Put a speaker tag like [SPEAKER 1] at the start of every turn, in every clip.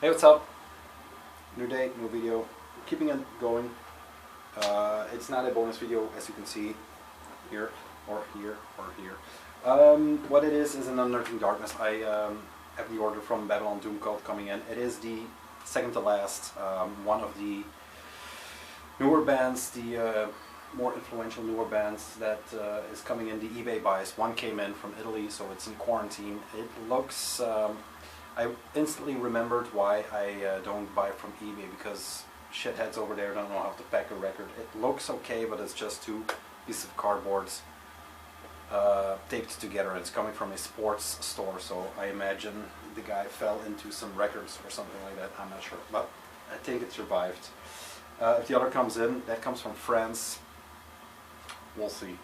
[SPEAKER 1] Hey, what's up? New day, new video. Keeping it going. It's not a bonus video, as you can see here or here or here. What it is an Unearthing Darkness. I have the order from Babylon Doom Cult coming in. It is the second to last, one of the newer bands, the more influential newer bands that is coming in the eBay buys. One came in from Italy, so it's in quarantine. It looks, I instantly remembered why I don't buy from eBay, because shitheads over there don't know how to pack a record. It looks okay, but it's just two pieces of cardboards taped together. It's coming from a sports store, so I imagine the guy fell into some records or something like that. I'm not sure, but I think it survived. If the other comes in, that comes from France. We'll see.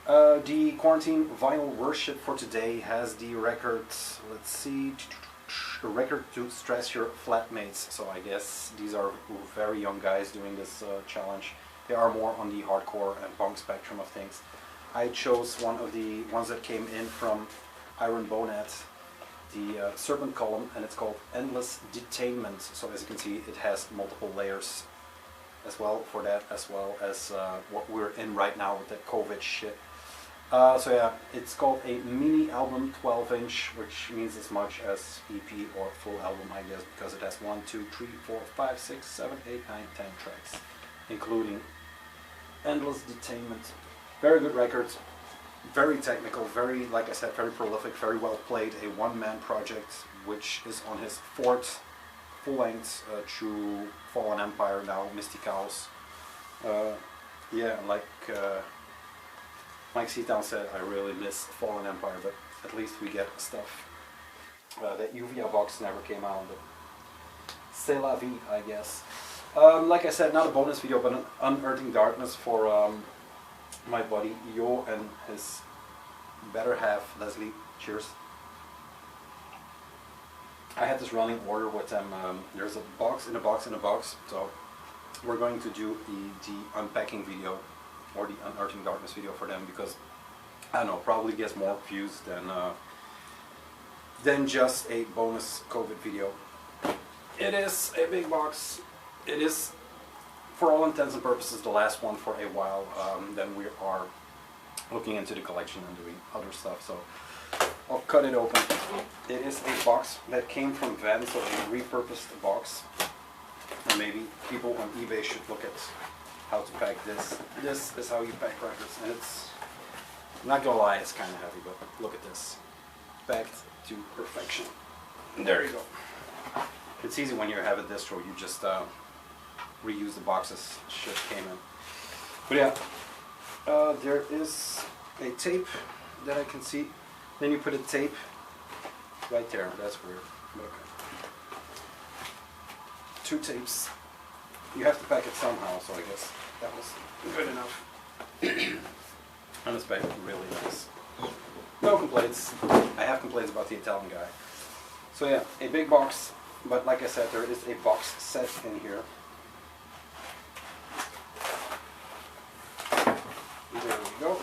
[SPEAKER 1] The quarantine vinyl worship for today has the record, let's see, the record to stress your flatmates. So I guess these are very young guys doing this challenge. They are more on the hardcore and punk spectrum of things. I chose one of the ones that came in from Iron Bonnet, the Serpent Column, and it's called Endless Detainment. So as you can see, it has multiple layers as well for that, as well as what we're in right now with that COVID shit. So yeah, it's called a mini album, 12-inch, which means as much as EP or full album, I guess, because it has 1, 2, 3, 4, 5, 6, 7, 8, 9, 10 tracks, including Endless Detainment. Very good record, very technical, very, like I said, very prolific, very well played. A one-man project, which is on his fourth full-length through Fallen Empire now, Mystic Chaos. Yeah, like Mike Seatown said, I really miss Fallen Empire, but at least we get stuff. That Uvia box never came out, but c'est la vie, I guess. Like I said, not a bonus video, but an Unearthing Darkness for my buddy Yo and his better half, Leslie. Cheers. I had this running order with them. There's a box in a box in a box, so we're going to do the Unpacking video, or the Unearthing Darkness video for them, because I don't know, probably gets more views than just a bonus COVID video. It is a big box. It is, for all intents and purposes, the last one for a while. Then we are looking into the collection and doing other stuff. So I'll cut it open. It is a box that came from Van, so a repurposed box. And maybe people on eBay should look at how to pack this. This is how you pack records, and it's, I'm not gonna lie, it's kind of heavy, but look at this. Packed to perfection. And there you go. It's easy when you have a distro, you just reuse the boxes shit came in. But yeah, there is a tape that I can see. Then you put a tape right there. That's weird. But okay. 2 tapes. You have to pack it somehow, so I guess that was good enough. And it's back really nice. No complaints. I have complaints about the Italian guy. So yeah, a big box, but like I said, there is a box set in here. There we go.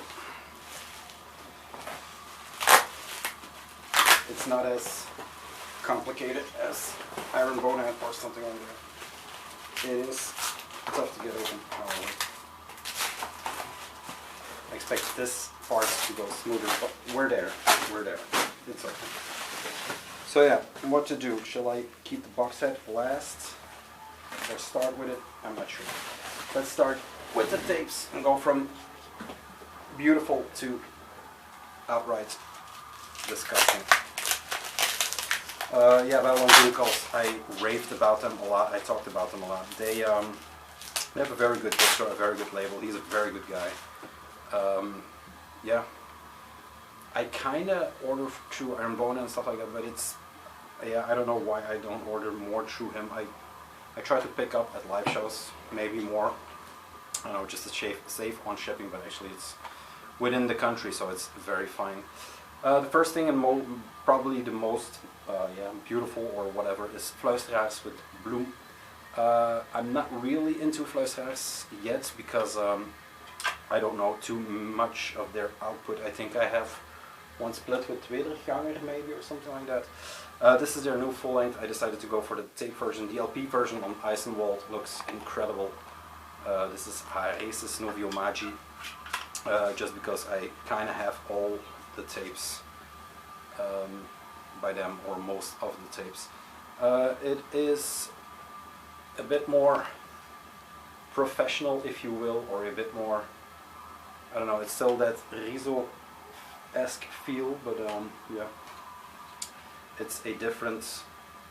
[SPEAKER 1] It's not as complicated as Iron Bonnet or something like that. It is tough to get open, however. I expect this part to go smoother, but we're there. We're there. It's okay. So yeah, what to do? Shall I keep the box set last? Or start with it? I'm not sure. Let's start with the tapes and go from beautiful to outright disgusting. Yeah, Babylon Doom Cult, I raved about them a lot, I talked about them a lot. They have a very good distro, a very good label, he's a very good guy. Yeah, I kinda order through Iron Bonnet and stuff like that, but it's, yeah, I don't know why I don't order more through him. I try to pick up at live shows, maybe more, I don't know, just to save on shipping, but actually it's within the country, so it's very fine. The first thing and probably the most yeah, beautiful or whatever is Fluisteraars with Bloem. I'm not really into Fluisteraars yet, because I don't know too much of their output. I think I have one split with Tweederganger maybe or something like that. This is their new full length. I decided to go for the tape version. The LP version on Eisenwald looks incredible. This is Haeresis Novio Magi, just because I kind of have all the tapes by them, or most of the tapes. It is a bit more professional, if you will, or a bit more, I don't know, it's still that Rizzo-esque feel, but yeah, it's a different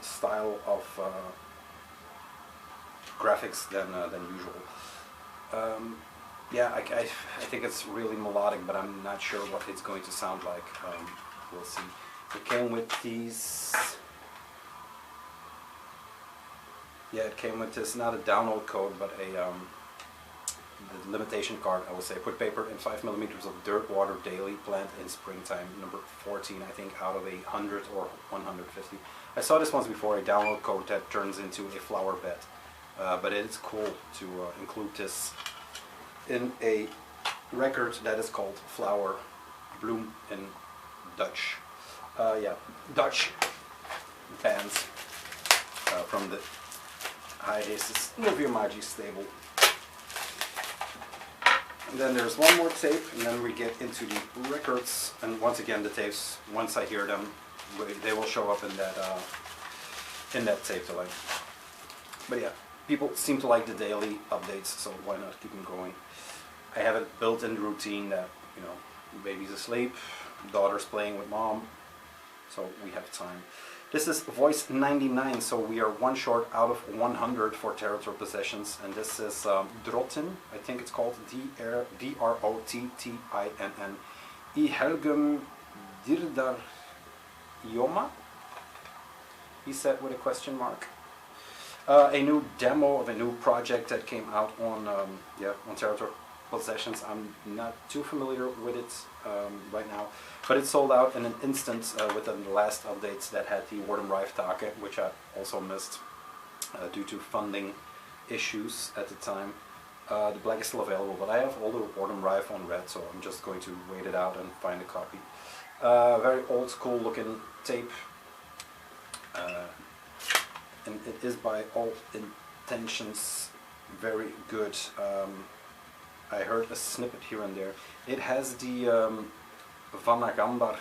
[SPEAKER 1] style of graphics than usual. Yeah, I think it's really melodic, but I'm not sure what it's going to sound like. We'll see. It came with these. Yeah, it came with this, not a download code, but a the limitation card, I would say. Put paper in 5 millimeters of dirt water daily, plant in springtime, number 14, I think, out of 100 or 150. I saw this once before, a download code that turns into a flower bed. But it's cool to include this in a record that is called Flower Bloom in Dutch. Yeah, Dutch bands from the Haeresis Novio Magi stable. And then there's one more tape, and then we get into the records. And once again, the tapes, once I hear them, they will show up in that tape delay. But yeah, people seem to like the daily updates, so why not keep them going? I have a built-in routine that, you know, baby's asleep, daughter's playing with mom, so we have time. This is voice 99, so we are one short out of 100 for territory possessions, and this is Drottinn, I think it's called D-R-O-T-T-I-N-N. I Helgum Dirdar Joma? He said with a question mark. A new demo of a new project that came out on Territory Possessions. I'm not too familiar with it right now, but it sold out in an instant within the last updates that had the Warden Riftake, which I also missed due to funding issues at the time. The black is still available, but I have all the Warden Rife on red, so I'm just going to wait it out and find a copy. Very old school looking tape. And it is by all intentions very good. I heard a snippet here and there. It has the Vanagambar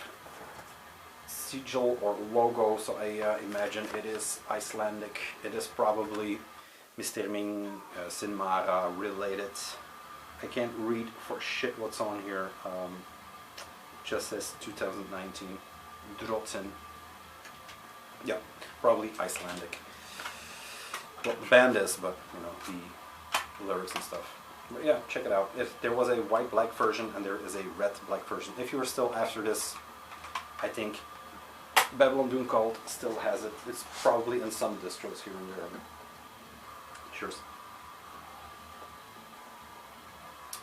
[SPEAKER 1] sigil or logo, so I imagine it is Icelandic. It is probably Mr. Ming, Sinmara related. I can't read for shit what's on here. Just says 2019. Drottinn. Yeah, probably Icelandic. Well, the band is, but you know, the lyrics and stuff. But yeah, check it out. If there was a white-black version and there is a red-black version, if you are still after this, I think Babylon Doom Cult still has it. It's probably in some distros here and there. Cheers.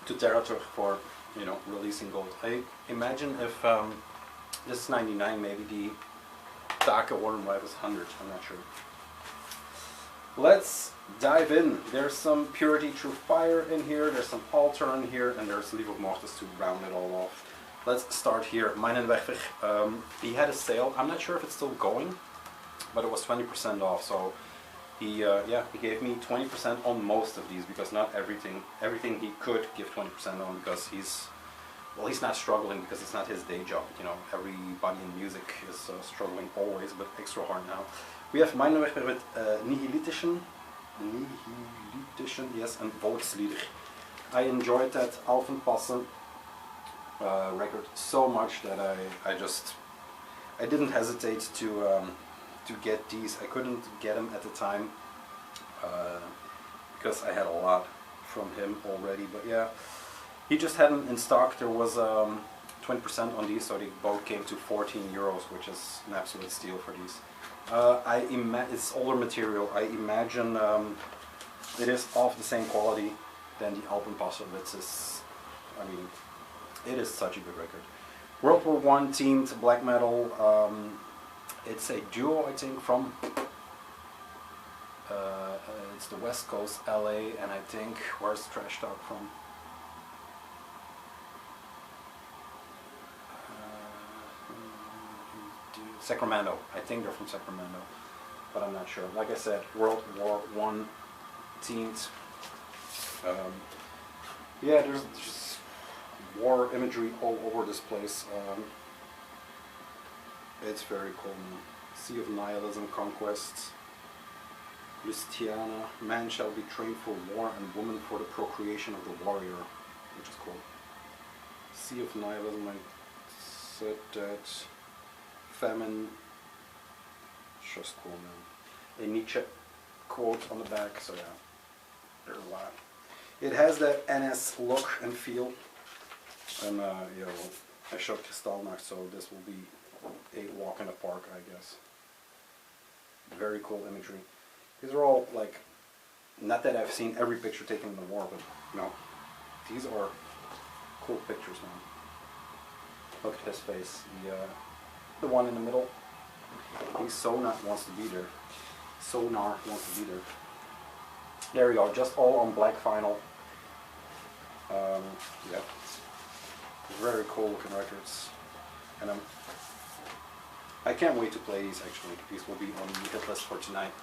[SPEAKER 1] To Territor for, you know, releasing gold. I imagine if this is 99, maybe the Taka Warden Wife is 100. I'm not sure. Let's dive in. There's some Purity Through Fire in here, there's some Altar in here, and there's Leave of Mortis to round it all off. Let's start here. Mijnenwerfer, he had a sale. I'm not sure if it's still going, but it was 20% off. So he gave me 20% on most of these, because not everything he could give 20% on, because he's not struggling, because it's not his day job. You know, everybody in music is struggling always, but extra hard now. We have Mijnenwerfer with Nihilitischen, yes, and Volkslieder. I enjoyed that Alphenpassen record so much that I didn't hesitate to get these. I couldn't get them at the time because I had a lot from him already. But yeah, he just had them in stock. There was 20% on these, so they both came to 14 euros, which is an absolute steal for these. It's older material. I imagine it is of the same quality than the Alpenpassen. I mean, it is such a good record. World War I themed black metal. It's a duo, I think, from it's the West Coast, LA, and I think, where's Trash Talk from? Sacramento. I think they're from Sacramento, but I'm not sure. Like I said, World War One teens. Yeah, there's just war imagery all over this place. It's very cool, man. Sea of Nihilism, Conquests. Lustiana, man shall be trained for war and woman for the procreation of the warrior, which is cool. Sea of Nihilism, I said that. Famine, just cool, man. A Nietzsche quote on the back, so yeah, there's a lot. It has that NS look and feel, and you know, I showed Kristallnacht, so this will be a walk in the park, I guess. Very cool imagery. These are all like, not that I've seen every picture taken in the war, but you know, these are cool pictures, man. Look at his face. The one in the middle. He Sonar wants to be there. Sonar wants to be there. There we go. Just all on black vinyl. Yeah. Very cool looking records, and I can't wait to play these. Actually, these will be on the hit list for tonight.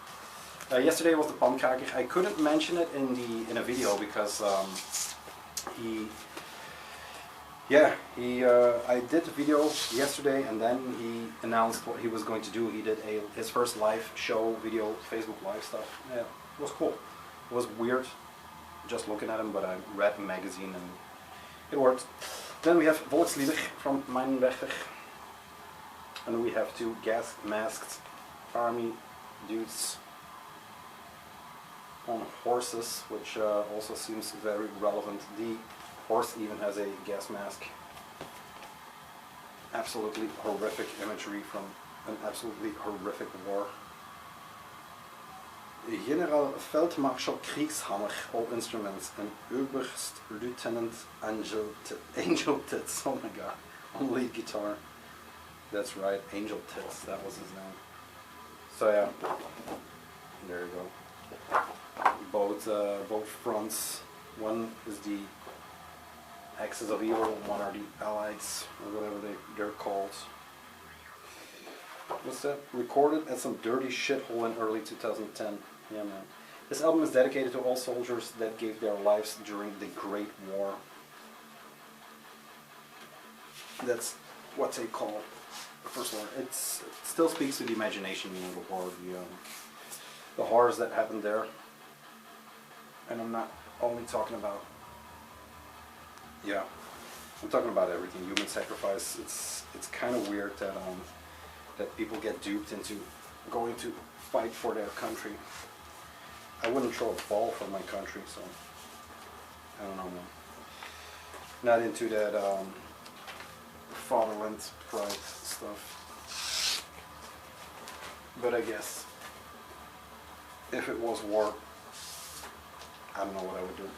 [SPEAKER 1] Yesterday was the Palmkager. I couldn't mention it in a video because I did the video yesterday, and then he announced what he was going to do. He did his first live show video, Facebook Live stuff. Yeah, it was cool. It was weird just looking at him, but I read a magazine and it worked. Then we have Volkslieder from Meinwerfer, and we have two gas-masked army dudes on horses, which also seems very relevant. The horse even has a gas mask. Absolutely horrific imagery from an absolutely horrific war. General Feldmarschall Kriegshammer, all instruments, and Oberst Lieutenant Angel Tits, oh my god, on lead guitar. That's right, Angel Tits, that was his name. So yeah, there you go. Both fronts. One is the Axis of Evil, one are the Allies, or whatever they're called. What's that? Recorded at some dirty shithole in early 2010. Yeah, man. This album is dedicated to all soldiers that gave their lives during the Great War. That's what they call the First War. It still speaks to the imagination, you know, the war, the horrors that happened there. And I'm not only talking about, yeah, I'm talking about everything. Human sacrifice. It's kind of weird that that people get duped into going to fight for their country. I wouldn't throw a ball for my country, so I don't know, man. Not into that fatherland pride stuff. But I guess if it was war, I don't know what I would do.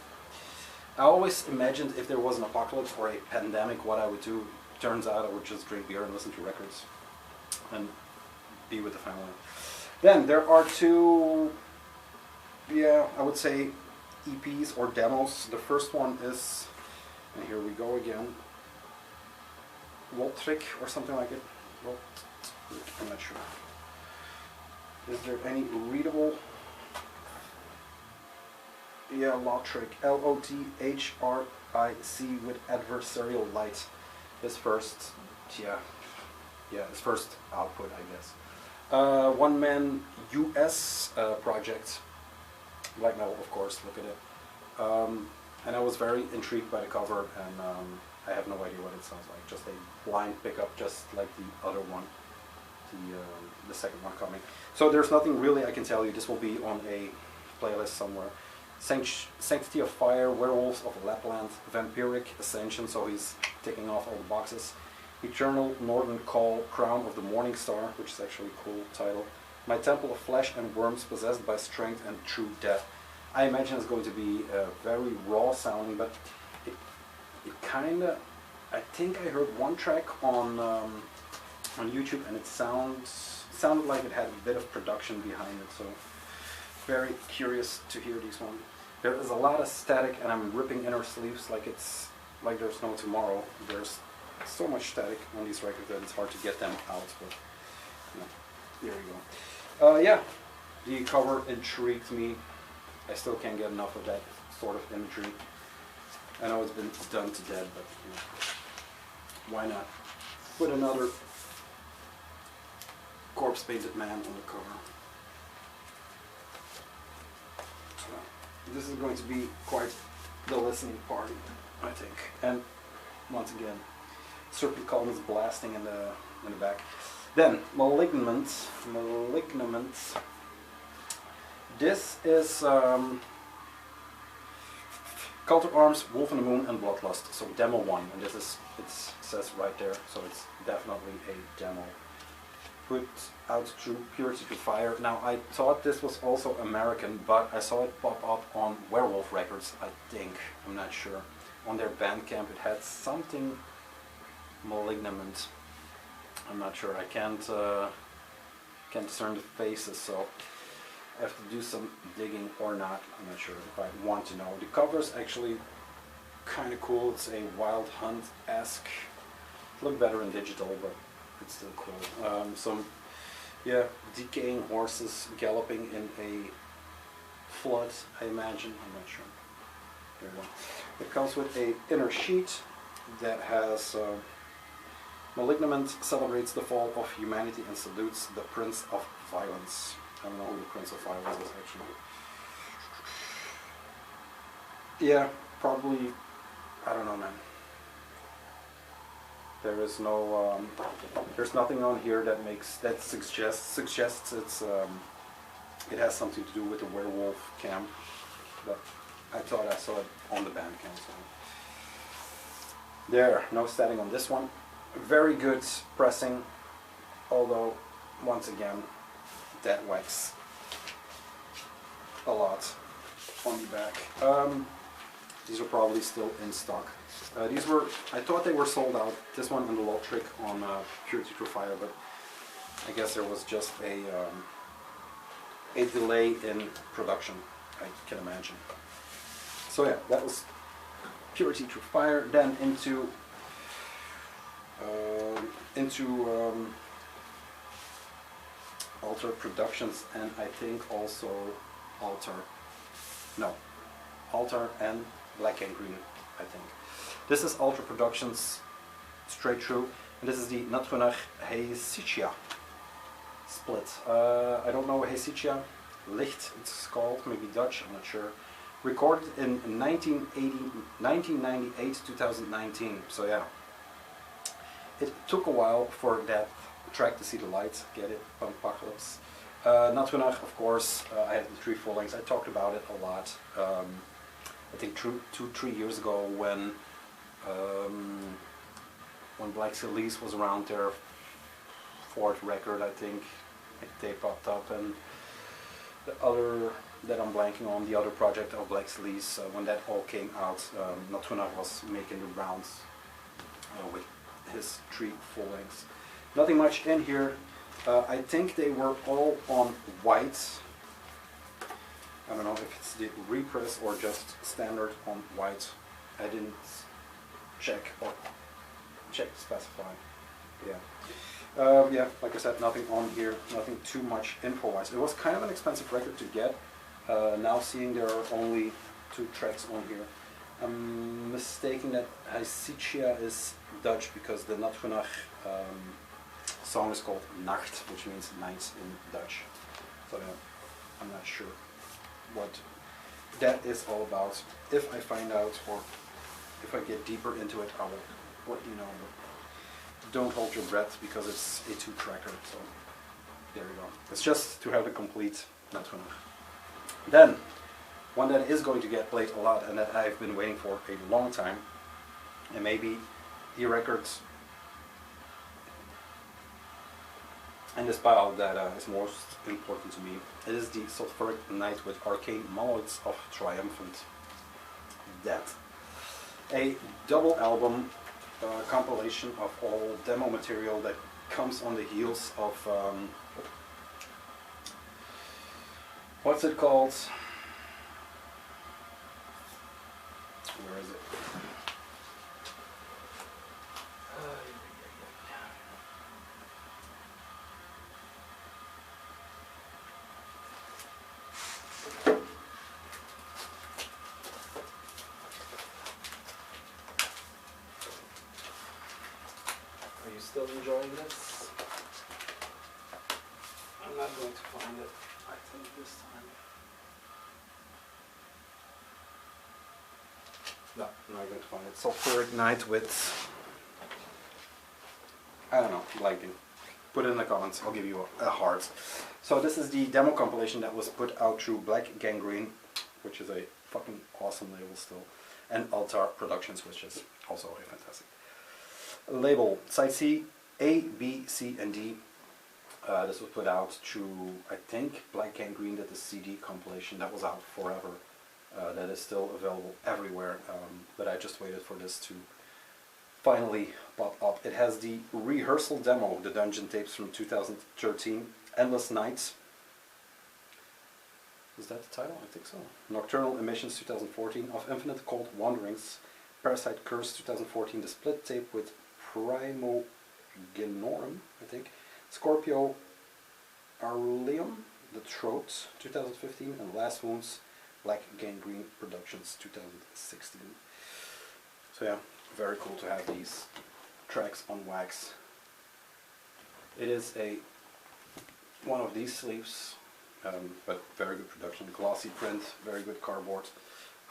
[SPEAKER 1] I always imagined if there was an apocalypse or a pandemic, what I would do. Turns out I would just drink beer and listen to records and be with the family. Then there are two, yeah, I would say EPs or demos. The first one is, and here we go again, Voltrick or something like it. I'm not sure. Is there any readable? Yeah, Lotric, Lothrric with adversarial light. His first, his first output, I guess. One man US project, black metal, of course. Look at it. And I was very intrigued by the cover, and I have no idea what it sounds like. Just a blind pickup, just like the other one, the second one coming. So there's nothing really I can tell you. This will be on a playlist somewhere. Sanctity of Fire, Werewolves of Lapland, Vampiric Ascension, so he's ticking off all the boxes. Eternal Northern Call, Crown of the Morning Star, which is actually a cool title. My Temple of Flesh and Worms, Possessed by Strength and True Death. I imagine it's going to be very raw sounding, but it kind of, I think I heard one track on YouTube, and it sounded like it had a bit of production behind it, so very curious to hear these ones. There is a lot of static, and I'm ripping inner sleeves like it's like there's no tomorrow. There's so much static on these records that it's hard to get them out. But there you go. Yeah, the cover intrigued me. I still can't get enough of that sort of imagery. I know it's been done to death, but you know, why not put another corpse painted man on the cover? So, this is going to be quite the listening party, I think. And once again, serpent columns blasting in the back. Then Malignant. This is Cult of Arms, Wolf in the Moon, and Bloodlust. So demo 1, and this is, it says right there, so it's definitely a demo. Put out through Purity to Fire. Now I thought this was also American, but I saw it pop up on Werewolf Records, I think. I'm not sure. On their Bandcamp it had something Malignant. I'm not sure. I can't discern the faces, so I have to do some digging or not. I'm not sure if I want to know. The cover's actually kind of cool. It's a Wild Hunt-esque. Look better in digital, but it's still cool. Some, yeah, decaying horses galloping in a flood, I imagine. I'm not sure. There you go. It comes with a inner sheet that has Malignant celebrates the fall of humanity and salutes the Prince of Violence. I don't know who the Prince of Violence is actually. Yeah, probably, I don't know, man. There is no, there's nothing on here that suggests it's, it has something to do with the werewolf camp, but I thought I saw it on the Bandcamp. So. There, no statting on this one. Very good pressing, although, once again, that wax a lot on the back. These are probably still in stock. These were, I thought they were sold out, this one and the Lotrick on Purity Through Fire, but I guess there was just a delay in production, I can imagine. So yeah, that was Purity Through Fire. Then into Altar Productions, and I think also Altar and Black and Green, I think. This is Altar Productions straight through, and this is the Natronach Heisitia split. I don't know Heisitia, Licht it's called, maybe Dutch, I'm not sure. Recorded in 1998, 2019, so yeah. It took a while for that track to see the light, get it, Apocalypse. Natronach, of course, I had the 3 full lengths, I talked about it a lot. I think 2-3 years ago when Black Sea Lease was around their 4th record, I think, they popped up, and the other that I'm blanking on, the other project of Black Sea Lease, when that all came out, Natronach was making the rounds with his 3 full lengths. Nothing much in here. I think they were all on white. I don't know if it's the repress or just standard on white. I didn't check to specify. Yeah. Yeah, like I said, nothing on here, nothing too much info-wise. It was kind of an expensive record to get. Now seeing there are only 2 tracks on here. I'm mistaken that Heisitia is Dutch because the Natronach song is called Nacht, which means night in Dutch. So yeah, I'm not sure what that is all about. If I find out, or if I get deeper into it, I will let you know. But don't hold your breath because it's a 2-tracker, so there you go. It's just to have the complete Natronach. Then, one that is going to get played a lot and that I've been waiting for a long time, and maybe the records in this pile that is most important to me. It is the Sulphuric Night with Arcane Monoids of Triumphant Death. A double album compilation of all demo material that comes on the heels of what's it called? Where is it? still enjoying this. I'm not going to find it, I think, this time. No, I'm not going to find it. Sulfuric Night with, I don't know, lighting. Put it in the comments, I'll give you a heart. So this is the demo compilation that was put out through Black Gangrene, which is a fucking awesome label still, and Altar Productions, which is also a fantastic label. Side C, A, B, C, and D. This was put out through, I think, Black Gangrene did the CD compilation that was out forever. That is still available everywhere, but I just waited for this to finally pop up. It has the rehearsal demo, the Dungeon tapes from 2013, Endless Nights. Is that the title? I think so. Nocturnal Emissions 2014, Of Infinite Cold Wanderings, Parasite Curse 2014, the split tape with Primogenorum, I think, Scorpio Aureum, The Throat 2015, and Last Wounds, Black Gangrene Productions 2016. So yeah, very cool to have these tracks on wax. It is one of these sleeves, but very good production, glossy print, very good cardboard.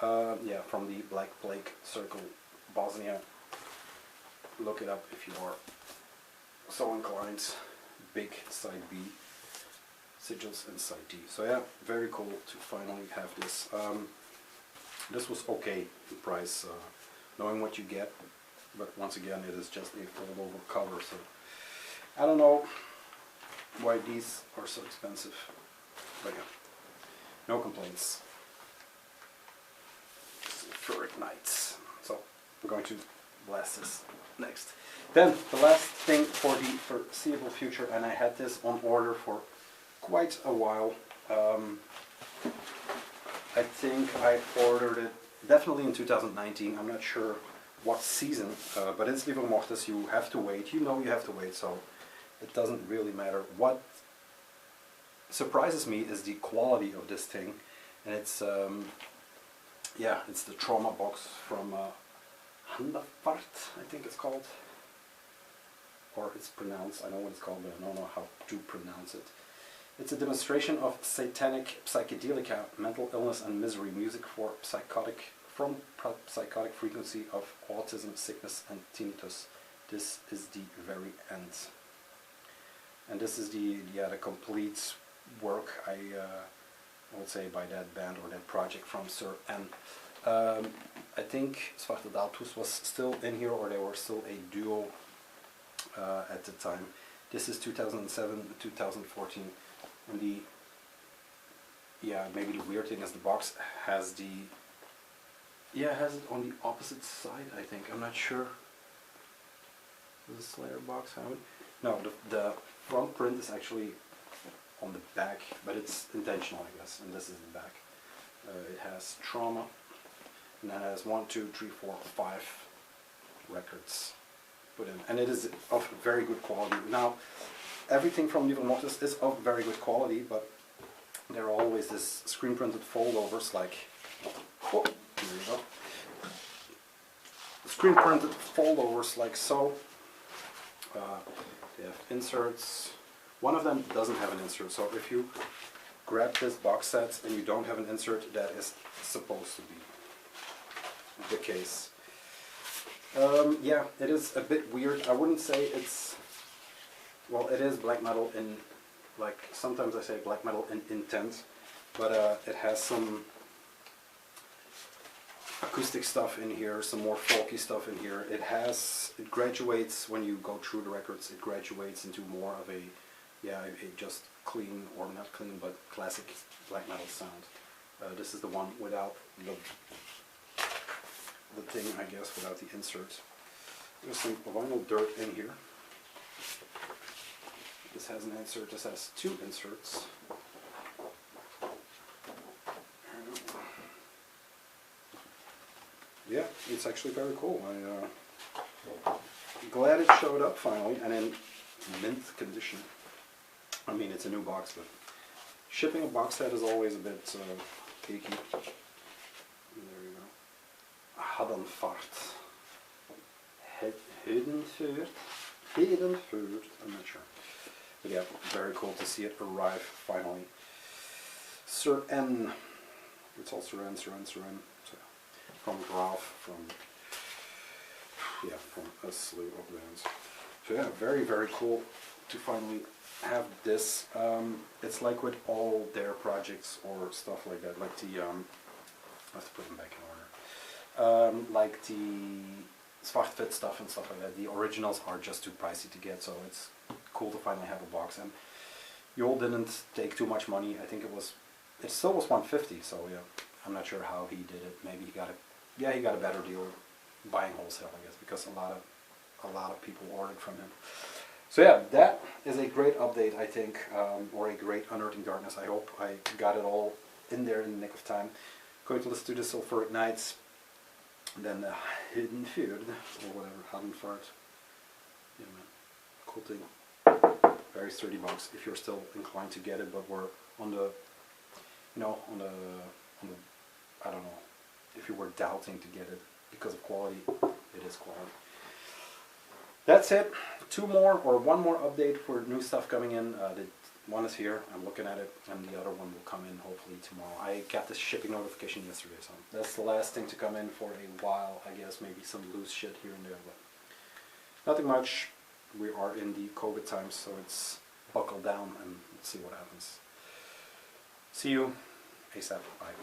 [SPEAKER 1] Yeah, from the Black Plague Circle, Bosnia. Look it up if you are so inclined. Big side B, sigils, and side D. So yeah, very cool to finally have this. This was okay in price, knowing what you get, but once again it is just a fold over cover, so I don't know why these are so expensive, but yeah, no complaints. Sulfuric Nights. So I'm going to blast this next. Then the last thing for the foreseeable future, and I had this on order for quite a while. I think I ordered it definitely in 2019. I'm not sure what season, but it's Livre Mortis. You have to wait. You know you have to wait, so it doesn't really matter. What surprises me is the quality of this thing, and it's yeah, it's the Trauma box from Handafart, I think it's called, or it's pronounced. I know what it's called, but I don't know how to pronounce it. It's a demonstration of satanic psychedelica, mental illness and misery, music for psychotic frequency of autism, sickness, and tinnitus. This is the very end, and this is the complete work, I would say, by that band or that project from Sir N. I think Zwarte Daltus was still in here, or they were still a duo at the time. This is 2007, 2014, and maybe the weird thing is the box has has it on the opposite side, I think. I'm not sure. Does the Slayer box have it? No, the front print is actually on the back, but it's intentional, I guess, and this is the back. It has Trauma, and it has 1, 2, 3, 4, 5 records put in, and it is of very good quality. Now, everything from Livre Mortis is of very good quality, but there are always this screen printed foldovers, like, oh, here we go. Screen printed foldovers like so. They have inserts. One of them doesn't have an insert, so if you grab this box set and you don't have an insert, that is supposed to be the case. Yeah, it is a bit weird. I wouldn't say it's, well, it is black metal in, like, sometimes I say black metal in intent, but it has some acoustic stuff in here, some more folky stuff in here. It graduates, when you go through the records, it graduates into more of a just clean, or not clean, but classic black metal sound. This is the one without the thing, I guess, without the insert. There's some vinyl dirt in here. This has an insert, this has 2 inserts. Yeah, it's actually very cool. I'm glad it showed up finally, and in mint condition. I mean, it's a new box, but shipping a box set is always a bit geeky. There you go. Haddenfart. Heidenfurt. hidden food. I'm not sure. But yeah, very cool to see it arrive finally. Sir N. It's all Sir N. So, from Ralph, from a slew of bands. So yeah, very, very cool to finally have this. It's like with all their projects or stuff like that, like the, I have to put them back in order. Like the Zwartfit stuff and stuff like that, the originals are just too pricey to get, so it's cool to finally have a box. And Yol didn't take too much money. I think it still was 150, so yeah, I'm not sure how he did it. Maybe he got a better deal buying wholesale, I guess, because a lot of people ordered from him. So yeah, that is a great update, I think, or a great Unearthing Darkness. I hope I got it all in there in the nick of time. Going to listen to the Sulphuric Nights, and then the Hidden Food, or whatever, Hidden Fart. Yeah, man, cool thing. Very sturdy box, if you're still inclined to get it, but we're on the, I don't know, if you were doubting to get it because of quality, it is quality. That's it. One more update for new stuff coming in. The one is here, I'm looking at it, and the other one will come in hopefully tomorrow. I got this shipping notification yesterday, so that's the last thing to come in for a while, I guess. Maybe some loose shit here and there, but nothing much. We are in the COVID times, so it's buckle down and let's see what happens. See you ASAP. Bye.